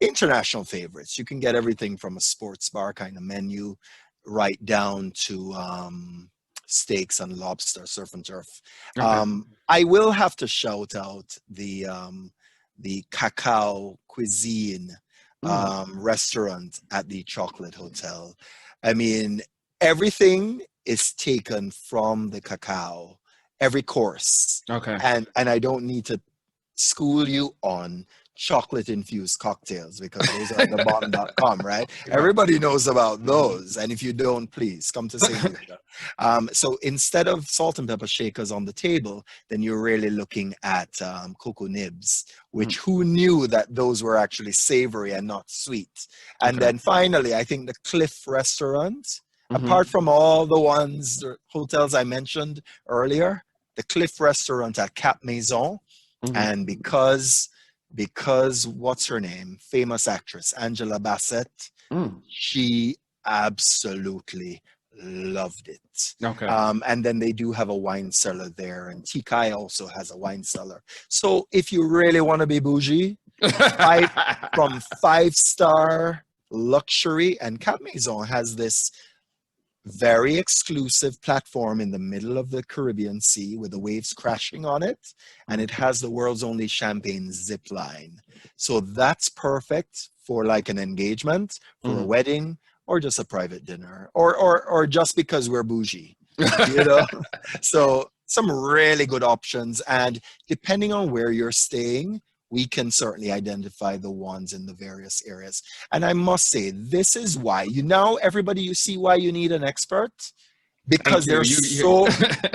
international favorites. You can get everything from a sports bar kind of menu right down to steaks and lobster, surf and turf. Okay. I will have to shout out the cacao cuisine restaurant at the Chocolate Hotel. I mean, everything is taken from the cacao, every course. Okay. And I don't need to school you on chocolate infused cocktails because those are at thebomb.com, right? Everybody knows about those. And if you don't, please come to St. Lucia. So instead of salt and pepper shakers on the table, then you're really looking at cocoa nibs, which who knew that those were actually savory and not sweet. And then finally, I think the Cliff Restaurant, apart from all the hotels I mentioned earlier, the Cliff Restaurant at Cap Maison, and because what's her name? Famous actress, Angela Bassett, she absolutely loved it. Okay. And then they do have a wine cellar there, and Tikai also has a wine cellar. So if you really want to be bougie, from 5-star luxury, and Cap Maison has this very exclusive platform in the middle of the Caribbean Sea with the waves crashing on it, and it has the world's only champagne zip line. So that's perfect for like an engagement, for a wedding, or just a private dinner, or just because we're bougie, you know. So some really good options, and depending on where you're staying, we can certainly identify the ones in the various areas. And I must say, this is why everybody, you see why you need an expert, because Thank you.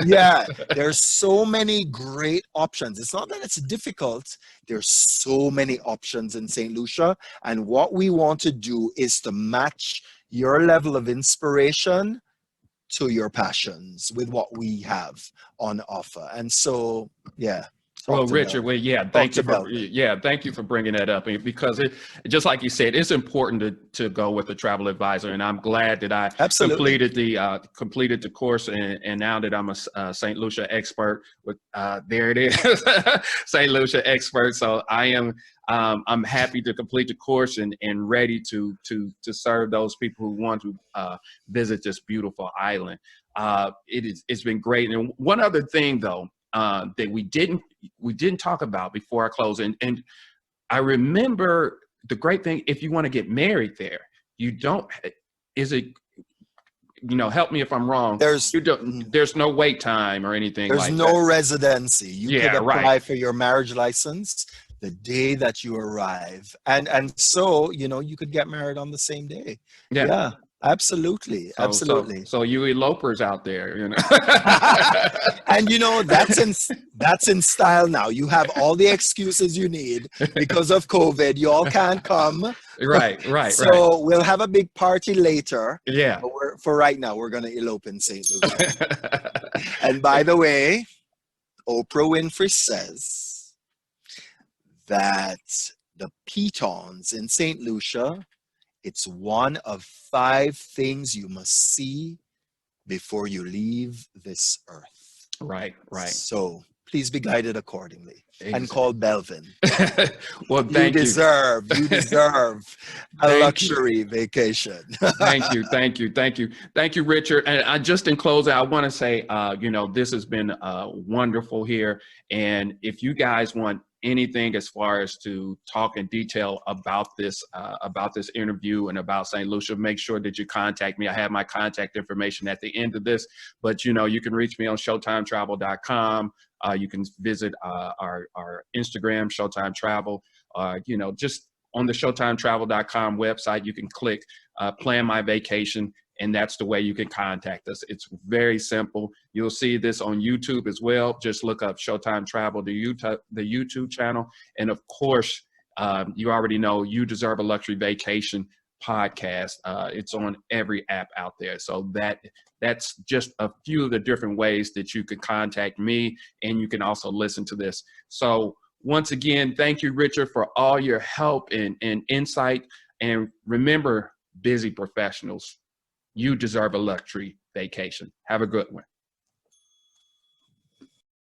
yeah, there's so many great options. It's not that it's difficult. There's so many options in St. Lucia. And what we want to do is to match your level of inspiration to your passions with what we have on offer. And so, yeah. Well, Richard, Talk to Belvin. thank you for bringing that up, because just like you said, it's important to go with a travel advisor, and I'm glad that I Absolutely. completed the course, and now that I'm a Saint Lucia expert, with there it is, Saint Lucia expert. So I'm happy to complete the course and ready to serve those people who want to visit this beautiful island. It's been great. And one other thing though, that we didn't talk about before I close. And I remember the great thing, if you want to get married there, you don't, help me if I'm wrong. There's no wait time or anything like that. There's no residency. You could apply right. for your marriage license the day that you arrive. And so, you could get married on the same day. Yeah. Absolutely. Absolutely. So you elopers out there, And that's in style now. You have all the excuses you need because of COVID. You all can't come. Right. So we'll have a big party later. Yeah. But for right now, we're going to elope in St. Lucia. And by the way, Oprah Winfrey says that the pitons in St. Lucia, it's one of 5 things you must see before you leave this earth. Right. So please be guided accordingly. Exactly. And call Belvin. Well, thank you. You deserve a luxury vacation. Thank you, Richard. And just in closing, I want to say, this has been wonderful here. And if you guys want anything as far as to talk in detail about this interview and about St. Lucia, make sure that you contact me. I have my contact information at the end of this, but you can reach me on showtimetravel.com. You can visit our Instagram, Showtime Travel. Just on the showtimetravel.com website, you can click plan my vacation, and that's the way you can contact us. It's very simple. You'll see this on YouTube as well. Just look up Showtime Travel, the YouTube channel. And of course, you already know You Deserve a Luxury Vacation podcast. It's on every app out there. So that's just a few of the different ways that you can contact me, and you can also listen to this. So once again, thank you, Richard, for all your help and insight. And remember, busy professionals, you deserve a luxury vacation. Have a good one.